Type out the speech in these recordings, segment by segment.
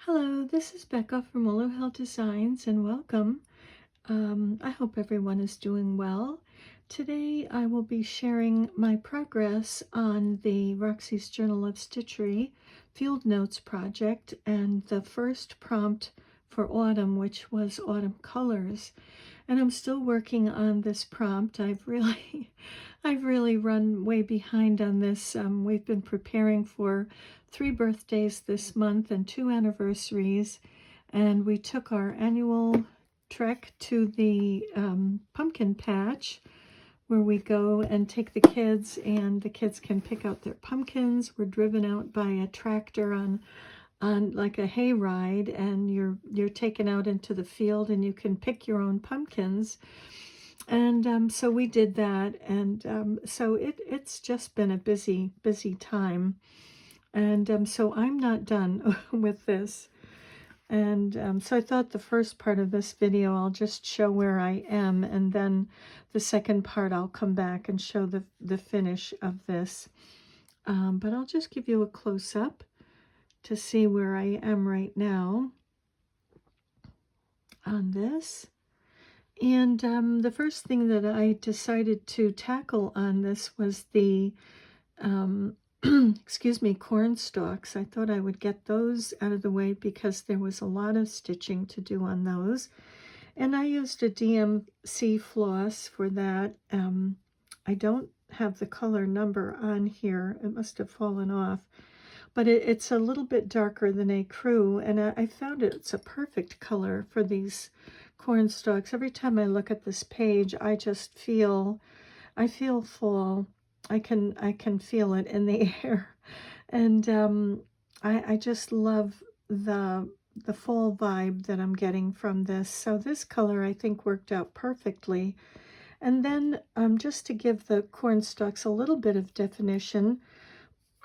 Hello, this is Becca from Willow Hill Designs and welcome. I hope everyone is doing well. Today I will be sharing my progress on the Roxy's Journal of Stitchery Field Notes project and the first prompt for autumn, which was autumn colors. And I'm still working on this prompt. I've really run way behind on this. We've been preparing for 3 birthdays this month and 2 anniversaries, and we took our annual trek to the pumpkin patch where we go and take the kids, and the kids can pick out their pumpkins. We're driven out by a tractor on like a hay ride, and you're taken out into the field and you can pick your own pumpkins. And so we did that, and so it's just been a busy time. And so I'm not done with this. And so I thought the first part of this video I'll just show where I am, and then the second part I'll come back and show the finish of this. But I'll just give you a close-up to see where I am right now on this. And the first thing that I decided to tackle on this was the excuse me, corn stalks. I thought I would get those out of the way because there was a lot of stitching to do on those. And I used a DMC floss for that. I don't have the color number on here. It must have fallen off. But it's a little bit darker than ecru, and I found it's a perfect color for these corn stalks. Every time I look at this page, I feel fall. I can feel it in the air, and I just love the fall vibe that I'm getting from this. So this color I think worked out perfectly. And then just to give the corn stalks a little bit of definition,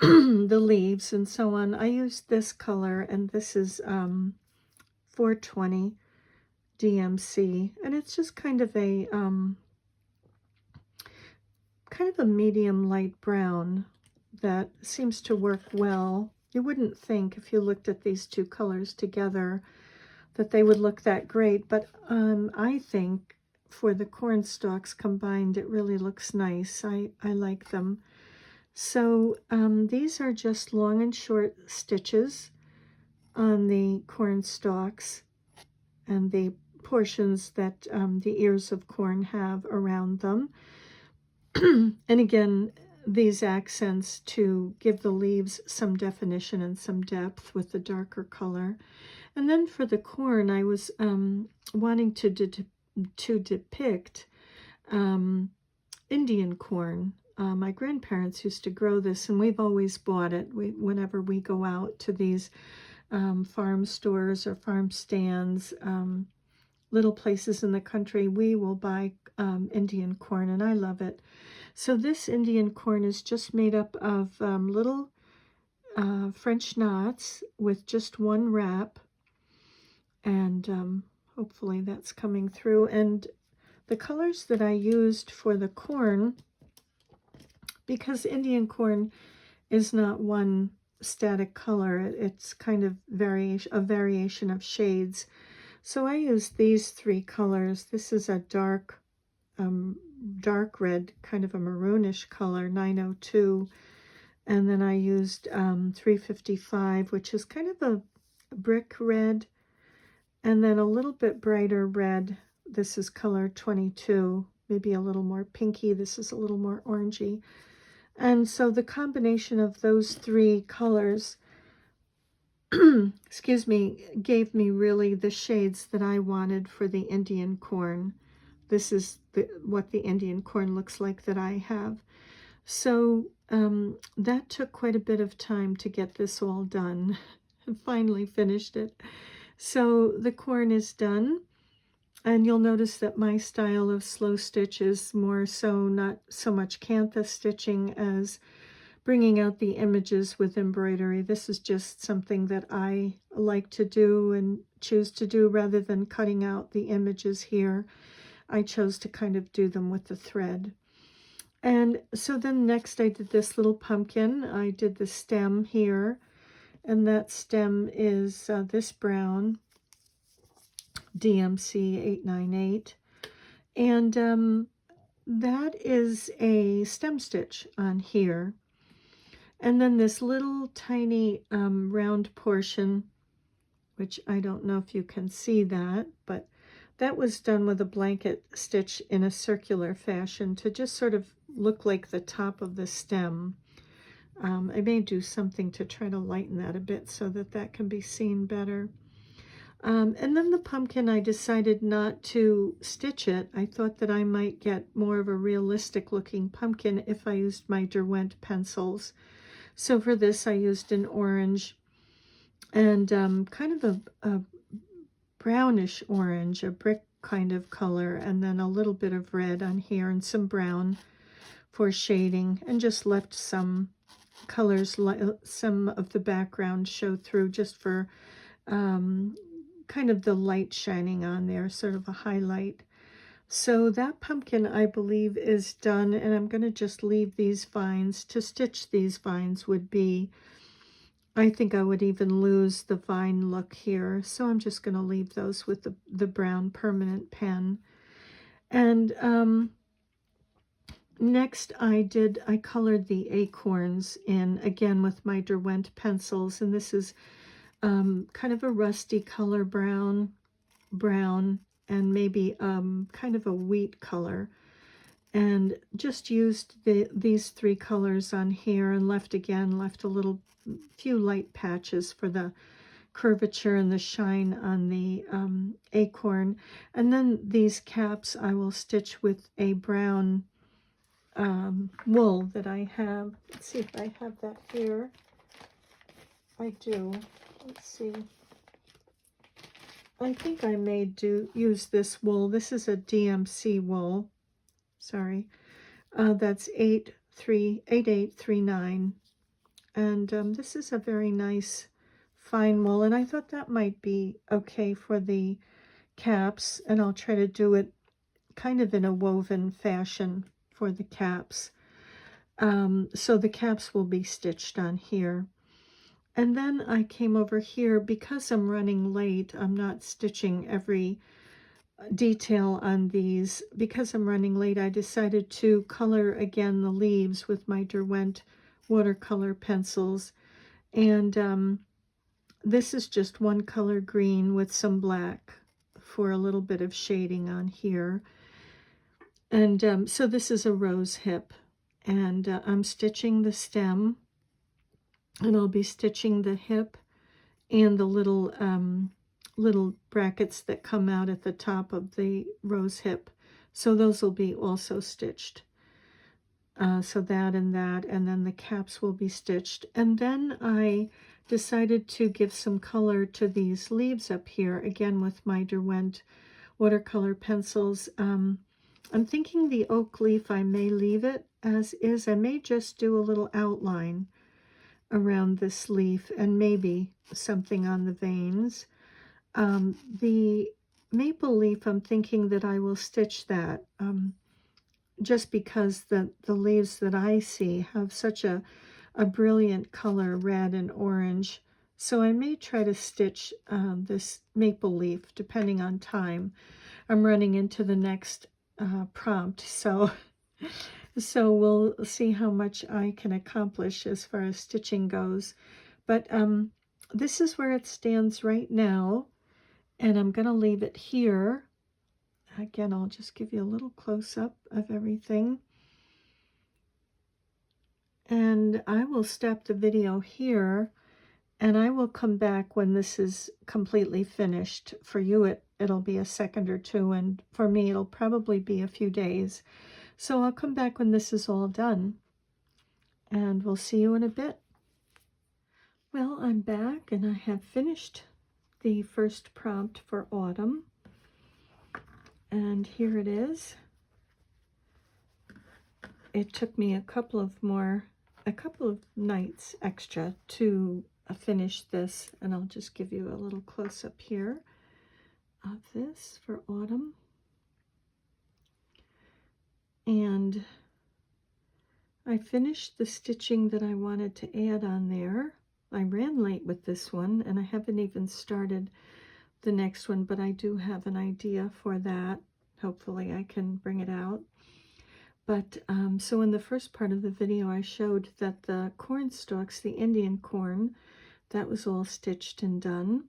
the leaves and so on, I used this color, and this is 420 DMC, and it's just kind of a medium light brown that seems to work well. You wouldn't think, if you looked at these two colors together, that they would look that great, but I think for the corn stalks combined it really looks nice. I like them. So these are just long and short stitches on the corn stalks and the portions that the ears of corn have around them. And again, these accents to give the leaves some definition and some depth with the darker color. And then for the corn, I was wanting to depict Indian corn. My grandparents used to grow this, and we've always bought it. Whenever we go out to these farm stores or farm stands, little places in the country, we will buy Indian corn, and I love it. So this Indian corn is just made up of little French knots with just one wrap, and hopefully that's coming through. And the colors that I used for the corn, because Indian corn is not one static color, it's kind of a variation of shades. So I used these 3 colors. This is a dark red, kind of a maroonish color, 902. And then I used 355, which is kind of a brick red. And then a little bit brighter red. This is color 22, maybe a little more pinky. This is a little more orangey. And so the combination of those 3 colors excuse me, gave me really the shades that I wanted for the Indian corn. This is what the Indian corn looks like that I have. So that took quite a bit of time to get this all done. I finally finished it. So the corn is done. And you'll notice that my style of slow stitch is more so not so much cantha stitching as bringing out the images with embroidery. This is just something that I like to do and choose to do rather than cutting out the images here. I chose to kind of do them with the thread. And so then next I did this little pumpkin. I did the stem here, and that stem is this brown, DMC 898, and that is a stem stitch on here. And then this little tiny round portion, which I don't know if you can see that, but that was done with a blanket stitch in a circular fashion to just sort of look like the top of the stem. I may do something to try to lighten that a bit so that that can be seen better. And then the pumpkin, I decided not to stitch it. I thought that I might get more of a realistic looking pumpkin if I used my Derwent pencils. So for this, I used an orange and kind of a brownish orange, a brick kind of color, and then a little bit of red on here and some brown for shading, and just left some colors, some of the background show through just for kind of the light shining on there, sort of a highlight. So that pumpkin, I believe, is done, and I'm going to just leave these vines. To stitch these vines would be, I think I would even lose the vine look here, so I'm just going to leave those with the brown permanent pen. And next I colored the acorns in, again with my Derwent pencils, and this is kind of a rusty color brown, and maybe kind of a wheat color, and just used these three colors on here, and left a little few light patches for the curvature and the shine on the acorn. And then these caps I will stitch with a brown wool that I have. Let's see if I have that here. I do. Let's see. I think I may use this wool. This is a DMC wool. Sorry. That's 8839. And this is a very nice fine wool. And I thought that might be okay for the caps. And I'll try to do it kind of in a woven fashion for the caps. So the caps will be stitched on here. And then I came over here, because I'm running late, I'm not stitching every detail on these. Because I'm running late, I decided to color again the leaves with my Derwent watercolor pencils. And this is just one color green with some black for a little bit of shading on here. And so this is a rose hip, and I'm stitching the stem, and I'll be stitching the hip and the little brackets that come out at the top of the rose hip. So those will be also stitched. So that, and then the caps will be stitched. And then I decided to give some color to these leaves up here, again with my Derwent watercolor pencils. I'm thinking the oak leaf, I may leave it as is. I may just do a little outline around this leaf and maybe something on the veins. The maple leaf, I'm thinking that I will stitch that just because the leaves that I see have such a brilliant color, red and orange. So I may try to stitch this maple leaf depending on time. I'm running into the next prompt, so we'll see how much I can accomplish as far as stitching goes. But this is where it stands right now, and I'm going to leave it here. Again, I'll just give you a little close-up of everything. And I will stop the video here, and I will come back when this is completely finished. For you, it'll be a second or two, and for me, it'll probably be a few days. So I'll come back when this is all done, and we'll see you in a bit. Well, I'm back, and I have finished the first prompt for autumn, and here it is. It took me a couple of nights extra to finish this, and I'll just give you a little close-up here of this for autumn. And I finished the stitching that I wanted to add on there. I ran late with this one, and I haven't even started the next one, but I do have an idea for that. Hopefully I can bring it out. But so in the first part of the video, I showed that the corn stalks, the Indian corn, that was all stitched and done.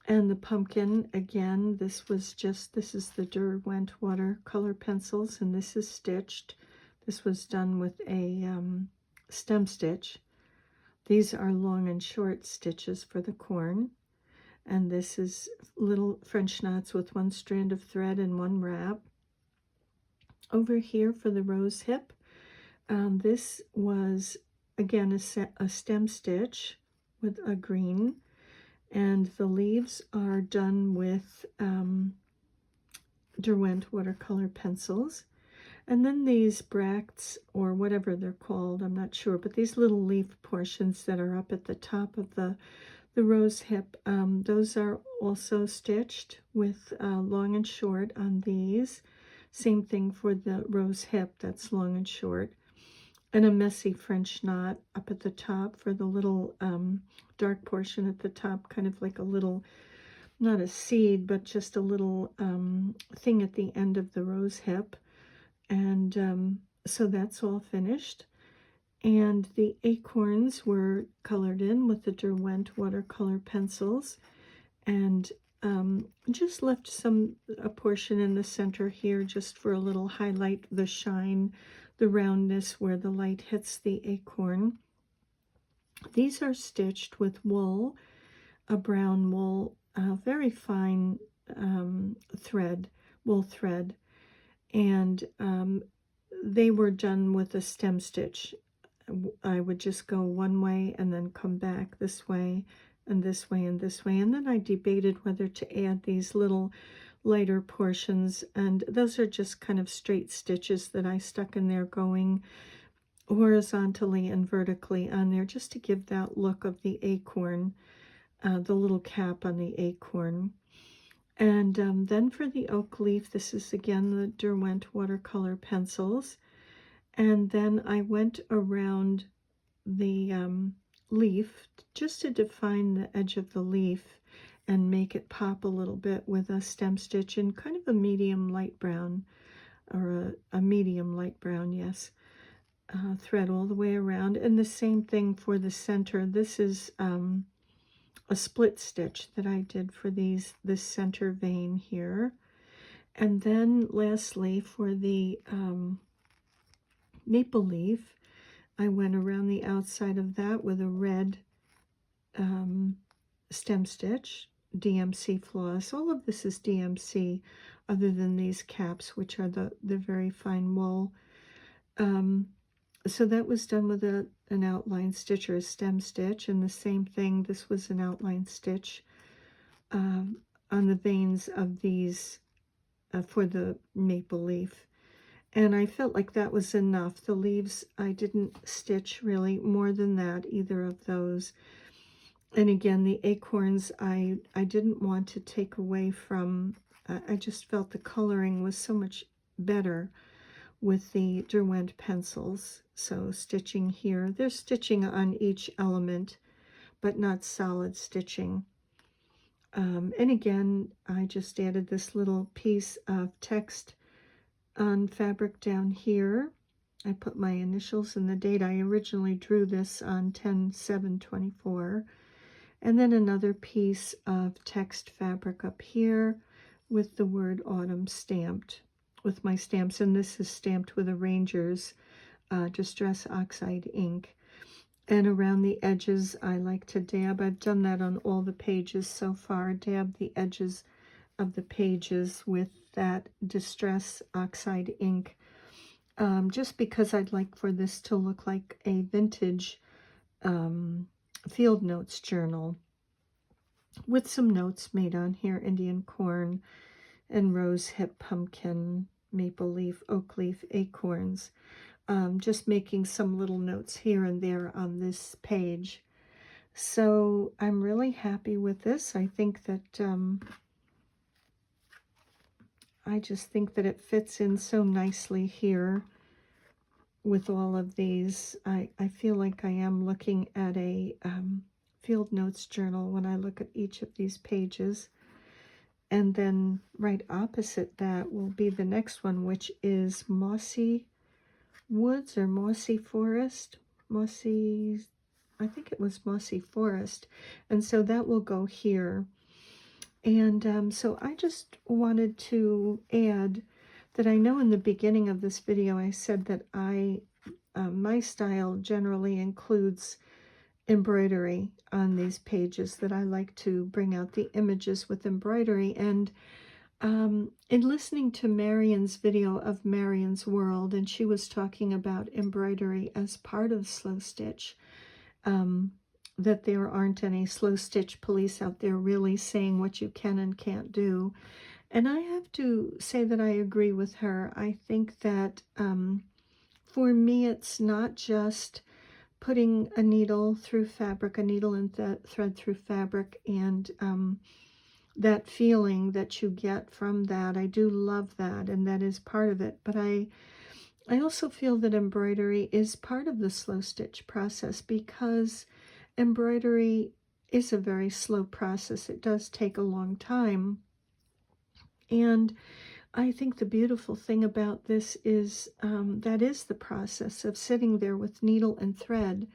And the pumpkin, again, this is the Derwent watercolor pencils, and this is stitched. This was done with a stem stitch. These are long and short stitches for the corn. And this is little French knots with one strand of thread and one wrap. Over here for the rose hip, this was again a stem stitch with a green, and the leaves are done with Derwent watercolor pencils. And then these bracts, or whatever they're called, I'm not sure, but these little leaf portions that are up at the top of the rose hip, those are also stitched with long and short on these. Same thing for the rose hip, that's long and short. And a messy French knot up at the top for the little dark portion at the top, kind of like a little, not a seed, but just a little thing at the end of the rose hip. And so that's all finished. And the acorns were colored in with the Derwent watercolor pencils, and just left a portion in the center here just for a little highlight, the shine, the roundness where the light hits the acorn. These are stitched with wool, a brown wool, very fine wool thread, and they were done with a stem stitch. I would just go one way and then come back this way and this way and this way. And then I debated whether to add these little lighter portions. And those are just kind of straight stitches that I stuck in there going horizontally and vertically on there just to give that look of the acorn, the little cap on the acorn. And then for the oak leaf, this is again the Derwent watercolor pencils. And then I went around the leaf just to define the edge of the leaf and make it pop a little bit with a stem stitch in kind of a medium light brown, or a medium light brown, yes, thread all the way around. And the same thing for the center. This is a split stitch that I did for this center vein here. And then lastly for the maple leaf, I went around the outside of that with a red stem stitch, DMC floss. All of this is DMC other than these caps, which are the very fine wool. So that was done with an outline stitch or a stem stitch, and the same thing, this was an outline stitch on the veins of these for the maple leaf. And I felt like that was enough. The leaves, I didn't stitch really more than that, either of those. And again, the acorns, I didn't want to take away from, I just felt the coloring was so much better with the Derwent pencils. So stitching here, there's stitching on each element, but not solid stitching. And again, I just added this little piece of text on fabric down here. I put my initials and the date. I originally drew this on 10/7/24. And then another piece of text fabric up here with the word autumn stamped with my stamps. And this is stamped with a Ranger's Distress Oxide ink. And around the edges, I like to dab. I've done that on all the pages so far. Dab the edges of the pages with that Distress Oxide ink, just because I'd like for this to look like a vintage field notes journal with some notes made on here: Indian corn and rose hip, pumpkin, maple leaf, oak leaf, acorns. Just making some little notes here and there on this page. So I'm really happy with this. I think that I just think that it fits in so nicely here with all of these. I feel like I am looking at a field notes journal when I look at each of these pages. And then right opposite that will be the next one, which is Mossy Woods or Mossy Forest. Mossy, I think it was Mossy Forest. And so that will go here. And so I just wanted to add that I know in the beginning of this video I said that my style generally includes embroidery on these pages, that I like to bring out the images with embroidery. And in listening to Marion's video of Marion's World, and she was talking about embroidery as part of slow stitch, that there aren't any slow stitch police out there really saying what you can and can't do. And I have to say that I agree with her. I think that for me, it's not just putting a needle through fabric, a needle and thread through fabric, and that feeling that you get from that. I do love that, and that is part of it. But I also feel that embroidery is part of the slow stitch process, because embroidery is a very slow process. It does take a long time. And I think the beautiful thing about this is that is the process of sitting there with needle and thread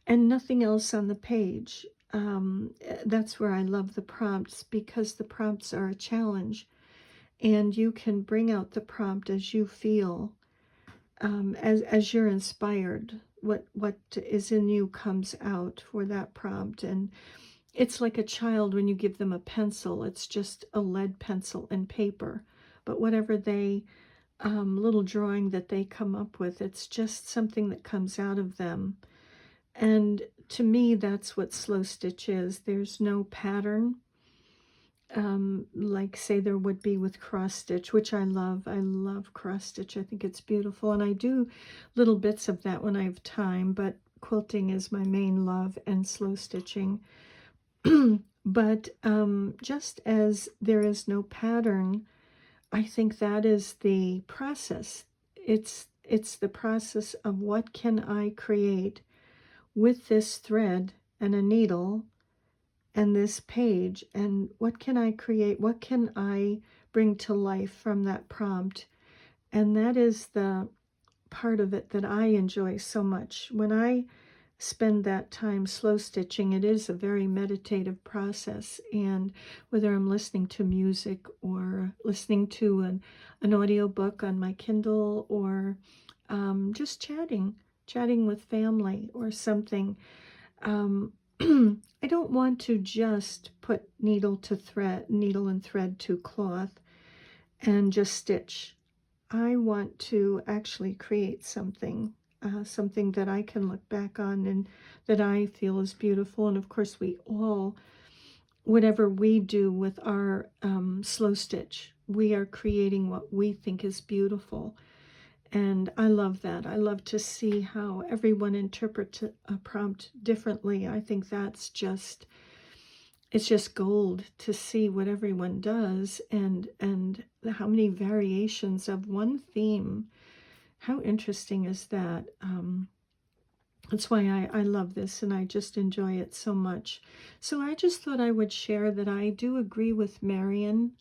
and nothing else on the page. That's where I love the prompts, because the prompts are a challenge, and you can bring out the prompt as you feel, as you're inspired. What is in you comes out for that prompt. And it's like a child when you give them a pencil. It's just a lead pencil and paper. But whatever they, little drawing that they come up with, it's just something that comes out of them. And to me, that's what slow stitch is. There's no pattern, like say there would be with cross stitch, which I love. I love cross stitch. I think it's beautiful. And I do little bits of that when I have time, but quilting is my main love, and slow stitching. But just as there is no pattern, I think that is the process. It's the process of what can I create with this thread and a needle and this page, and what can I create? What can I bring to life from that prompt? And that is the part of it that I enjoy so much. When I spend that time slow stitching, it is a very meditative process. And whether I'm listening to music or listening to an audiobook on my Kindle, or just chatting with family or something, I don't want to just put needle and thread to cloth and just stitch. I want to actually create something, something that I can look back on and that I feel is beautiful. And of course, we all, whatever we do with our slow stitch, we are creating what we think is beautiful. And I love that. I love to see how everyone interprets a prompt differently. I think that's just, it's just gold to see what everyone does, and how many variations of one theme. How interesting is that? That's why I love this, and I just enjoy it so much. So I just thought I would share that I do agree with Marion.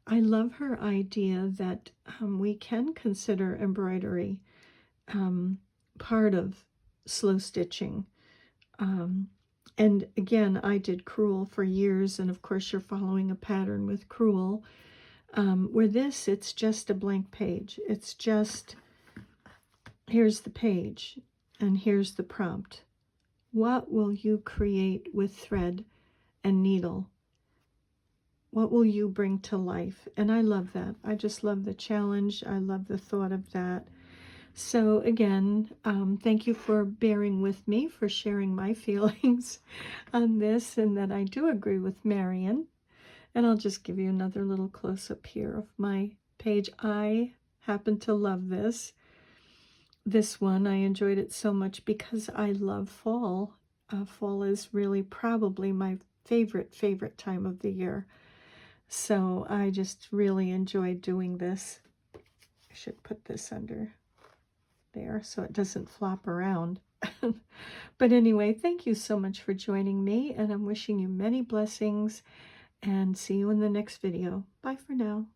I love her idea that we can consider embroidery part of slow stitching. And again, I did crewel for years, and of course you're following a pattern with crewel. Where this, it's just a blank page. It's just, here's the page, and here's the prompt. What will you create with thread and needle? What will you bring to life? And I love that. I just love the challenge. I love the thought of that. So again, thank you for bearing with me, for sharing my feelings on this, and that I do agree with Marion. And I'll just give you another little close-up here of my page. I happen to love this. This one, I enjoyed it so much because I love fall. Fall is really probably my favorite time of the year. So I just really enjoyed doing this. I should put this under there so it doesn't flop around. But anyway, thank you so much for joining me, and I'm wishing you many blessings, and see you in the next video. Bye for now.